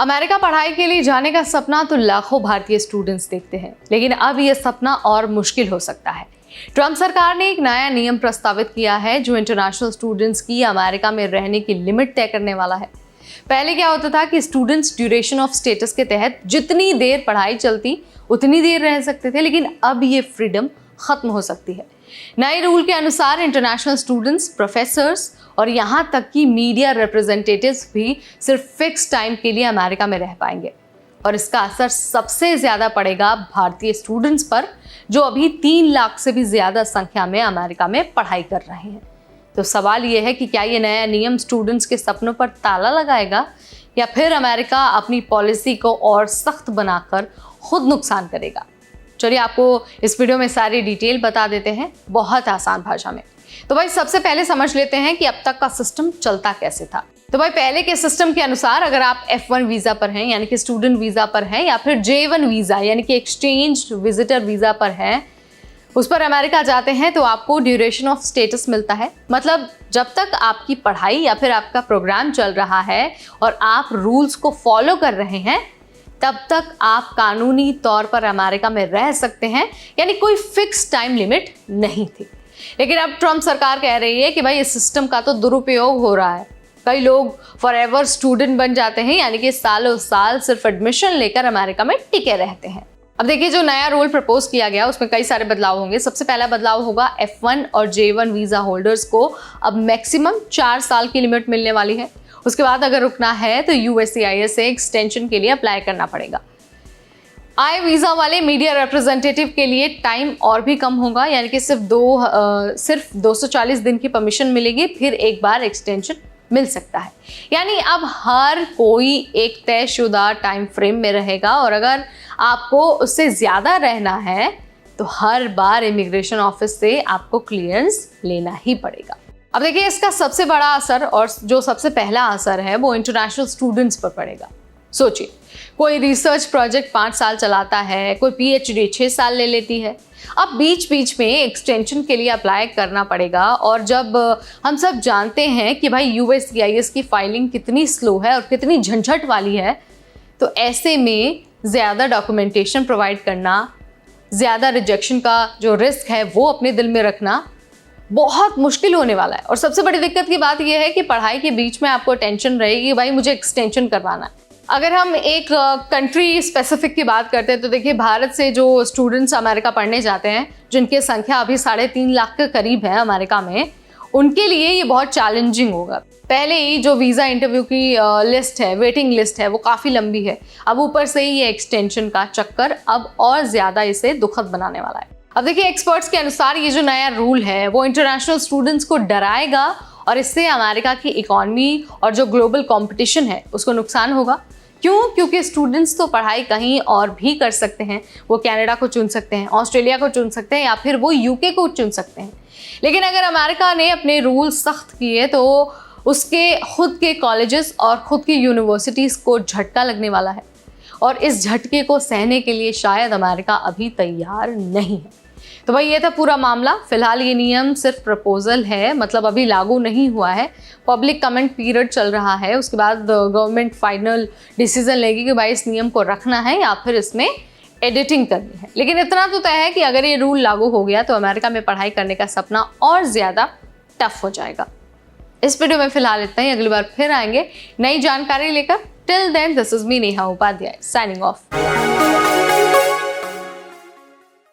America पढ़ाई के लिए जाने का सपना तो लाखों भारतीय स्टूडेंट्स देखते हैं, लेकिन अब यह सपना और मुश्किल हो सकता है। ट्रंप सरकार ने एक नया नियम प्रस्तावित किया है जो इंटरनेशनल स्टूडेंट्स की अमेरिका में रहने की लिमिट तय करने वाला है। पहले क्या होता था कि स्टूडेंट्स ड्यूरेशन ऑफ स्टेटस के तहत जितनी देर पढ़ाई चलती उतनी देर रह सकते थे, लेकिन अब ये फ्रीडम खत्म हो सकती है। नए रूल के अनुसार इंटरनेशनल स्टूडेंट्स, प्रोफेसर्स और यहाँ तक कि मीडिया रिप्रेजेंटेटिव्स भी सिर्फ फिक्स टाइम के लिए अमेरिका में रह पाएंगे, और इसका असर सबसे ज़्यादा पड़ेगा भारतीय स्टूडेंट्स पर जो अभी 3 लाख से भी ज़्यादा संख्या में अमेरिका में पढ़ाई कर रहे हैं। तो सवाल ये है कि क्या ये नया नियम स्टूडेंट्स के सपनों पर ताला लगाएगा या फिर अमेरिका अपनी पॉलिसी को और सख्त बनाकर खुद नुकसान करेगा। चलिए आपको इस वीडियो में सारी डिटेल बता देते हैं बहुत आसान भाषा में। तो भाई सबसे पहले समझ लेते हैं कि अब तक का सिस्टम चलता कैसे था। तो भाई पहले के सिस्टम के अनुसार अगर आप F1 वीज़ा पर हैं यानी कि स्टूडेंट वीज़ा पर हैं, या फिर J1 वीज़ा यानी कि एक्सचेंज विजिटर वीज़ा पर हैं, उस पर अमेरिका जाते हैं तो आपको ड्यूरेशन ऑफ स्टेटस मिलता है। मतलब जब तक आपकी पढ़ाई या फिर आपका प्रोग्राम चल रहा है और आप रूल्स को फॉलो कर रहे हैं, तब तक आप कानूनी तौर पर अमेरिका में रह सकते हैं, यानी कोई फिक्स टाइम लिमिट नहीं थी। लेकिन अब ट्रंप सरकार कह रही है कि भाई इस सिस्टम का तो दुरुपयोग हो रहा है। कई लोग फॉरएवर स्टूडेंट बन जाते हैं, यानी कि सालों साल सिर्फ एडमिशन लेकर अमेरिका में टिके रहते हैं। अब देखिए जो नया रूल प्रपोज किया गया उसमें कई सारे बदलाव होंगे। सबसे पहला बदलाव होगा F1 और J1 वीज़ा होल्डर्स को अब मैक्सिमम 4 साल की लिमिट मिलने वाली है। उसके बाद अगर रुकना है तो USCIS से एक्सटेंशन के लिए अप्लाई करना पड़ेगा। आई वीज़ा वाले मीडिया रिप्रेजेंटेटिव के लिए टाइम और भी कम होगा, यानी कि सिर्फ 240 दिन की परमिशन मिलेगी, फिर एक बार एक्सटेंशन मिल सकता है। यानी अब हर कोई एक तयशुदा टाइम फ्रेम में रहेगा, और अगर आपको उससे ज़्यादा रहना है तो हर बार इमिग्रेशन ऑफिस से आपको क्लियरेंस लेना ही पड़ेगा। अब देखिए इसका सबसे बड़ा असर और जो सबसे पहला असर है वो इंटरनेशनल स्टूडेंट्स पर पड़ेगा। सोचिए कोई रिसर्च प्रोजेक्ट 5 साल चलाता है, कोई PhD 6 साल ले लेती है। अब बीच बीच में एक्सटेंशन के लिए अप्लाई करना पड़ेगा, और जब हम सब जानते हैं कि भाई USCIS की फाइलिंग कितनी स्लो है और कितनी झंझट वाली है, तो ऐसे में ज़्यादा डॉक्यूमेंटेशन प्रोवाइड करना, ज़्यादा रिजेक्शन का जो रिस्क है वो अपने दिल में रखना बहुत मुश्किल होने वाला है। और सबसे बड़ी दिक्कत की बात यह है कि पढ़ाई के बीच में आपको टेंशन रहेगी, भाई मुझे एक्सटेंशन करवाना है। अगर हम एक कंट्री स्पेसिफिक की बात करते हैं तो देखिए भारत से जो स्टूडेंट्स अमेरिका पढ़ने जाते हैं, जिनकी संख्या अभी 3.5 लाख के करीब है अमेरिका में, उनके लिए ये बहुत चैलेंजिंग होगा। पहले ही जो वीज़ा इंटरव्यू की लिस्ट है, वेटिंग लिस्ट है, वो काफ़ी लंबी है। अब ऊपर से ही ये एक्सटेंशन का चक्कर अब और ज़्यादा इसे दुखद बनाने वाला है। अब देखिए एक्सपर्ट्स के अनुसार ये जो नया रूल है वो इंटरनेशनल स्टूडेंट्स को डराएगा, और इससे अमेरिका की इकॉनमी और जो ग्लोबल कंपटीशन है उसको नुकसान होगा। क्यों? क्योंकि स्टूडेंट्स तो पढ़ाई कहीं और भी कर सकते हैं। वो कनाडा को चुन सकते हैं, ऑस्ट्रेलिया को चुन सकते हैं, या फिर वो UK को चुन सकते हैं। लेकिन अगर अमेरिका ने अपने रूल सख्त किए तो उसके खुद के कॉलेजेस और खुद की यूनिवर्सिटीज़ को झटका लगने वाला है, और इस झटके को सहने के लिए शायद अमेरिका अभी तैयार नहीं है। तो भाई ये था पूरा मामला। फिलहाल ये नियम सिर्फ प्रपोजल है, मतलब अभी लागू नहीं हुआ है। पब्लिक कमेंट पीरियड चल रहा है, उसके बाद गवर्नमेंट फाइनल डिसीजन लेगी कि भाई इस नियम को रखना है या फिर इसमें एडिटिंग करनी है। लेकिन इतना तो तय है कि अगर ये रूल लागू हो गया तो अमेरिका में पढ़ाई करने का सपना और ज़्यादा टफ हो जाएगा। इस वीडियो में फिलहाल इतना ही, अगली बार फिर आएंगे नई जानकारी लेकर। Till then this is me Neha Upadhyay signing of.